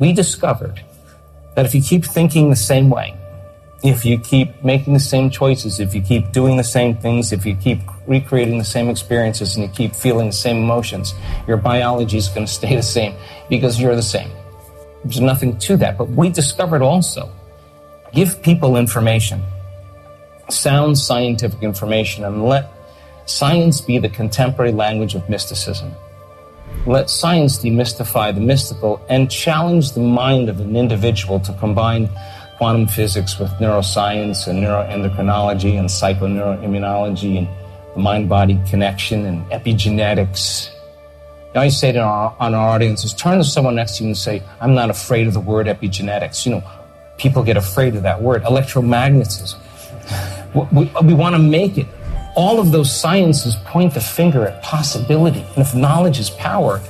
We discovered that if you keep thinking the same way, if you keep making the same choices, if you keep doing the same things, if you keep recreating the same experiences, and you keep feeling the same emotions, your biology is going to stay the same because you're the same. There's nothing to that. But we discovered also, give people information, sound scientific information, and let science be the contemporary language of mysticism. Let science demystify the mystical and challenge the mind of an individual to combine quantum physics with neuroscience and neuroendocrinology and psychoneuroimmunology and the mind-body connection and epigenetics. I always say to our audiences, turn to someone next to you and say, I'm not afraid of the word epigenetics. You know, people get afraid of that word. Electromagnetism. We want to make it. All of those sciences point the finger at possibility. And if knowledge is power,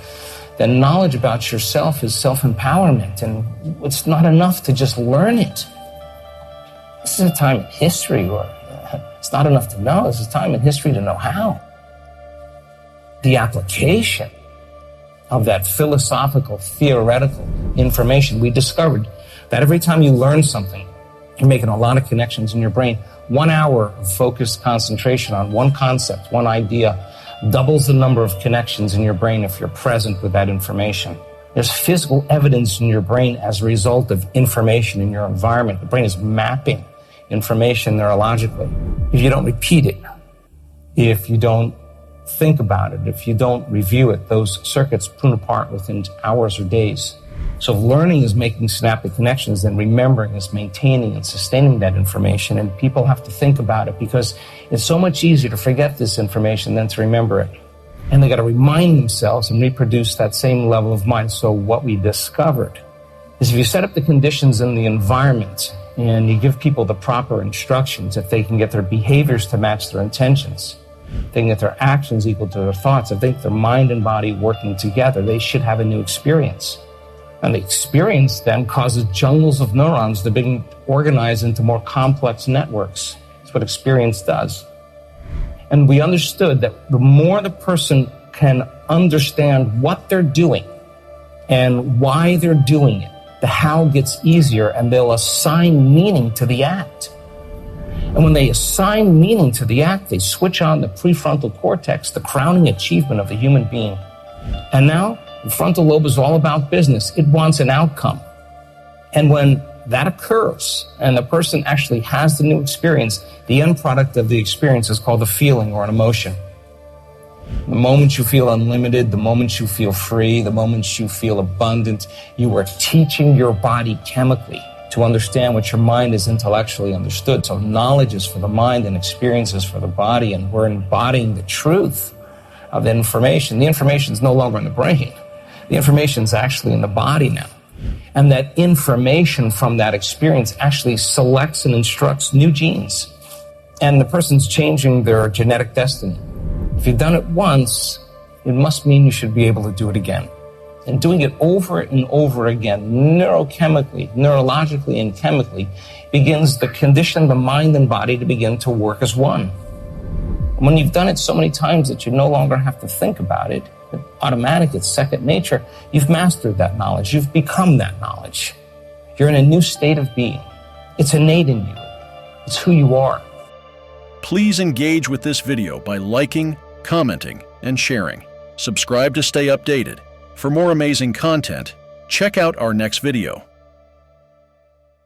then knowledge about yourself is self-empowerment. And it's not enough to just learn it. This is a time in history where it's not enough to know. This is a time in history to know how. The application of that philosophical, theoretical information, we discovered that every time you learn something, you're making a lot of connections in your brain. 1 hour of focused concentration on one concept, one idea, doubles the number of connections in your brain if you're present with that information. There's physical evidence in your brain as a result of information in your environment. The brain is mapping information neurologically. If you don't repeat it, if you don't think about it, if you don't review it, those circuits prune apart within hours or days. So if learning is making synaptic connections, then remembering is maintaining and sustaining that information. And people have to think about it because it's so much easier to forget this information than to remember it. And they got to remind themselves and reproduce that same level of mind. So what we discovered is if you set up the conditions in the environment and you give people the proper instructions, if they can get their behaviors to match their intentions, they can get their actions equal to their thoughts, if they get their mind and body working together, they should have a new experience. And the experience then causes jungles of neurons to be organized into more complex networks. That's what experience does. And we understood that the more the person can understand what they're doing and why they're doing it, the how gets easier, and they'll assign meaning to the act. And when they assign meaning to the act, they switch on the prefrontal cortex, the crowning achievement of the human being. And now, the frontal lobe is all about business. It wants an outcome. And when that occurs and the person actually has the new experience, the end product of the experience is called a feeling or an emotion. The moment you feel unlimited, the moment you feel free, the moment you feel abundant, you are teaching your body chemically to understand what your mind is intellectually understood. So knowledge is for the mind and experience is for the body, and we're embodying the truth of the information. The information is no longer in the brain. The information is actually in the body now. And that information from that experience actually selects and instructs new genes. And the person's changing their genetic destiny. If you've done it once, it must mean you should be able to do it again. And doing it over and over again, neurochemically, neurologically, and chemically, begins to condition the mind and body to begin to work as one. And when you've done it so many times that you no longer have to think about it, it's automatic, it's second nature, you've mastered that knowledge, you've become that knowledge. You're in a new state of being. It's innate in you. It's who you are. Please engage with this video by liking, commenting, and sharing. Subscribe to stay updated. For more amazing content, check out our next video.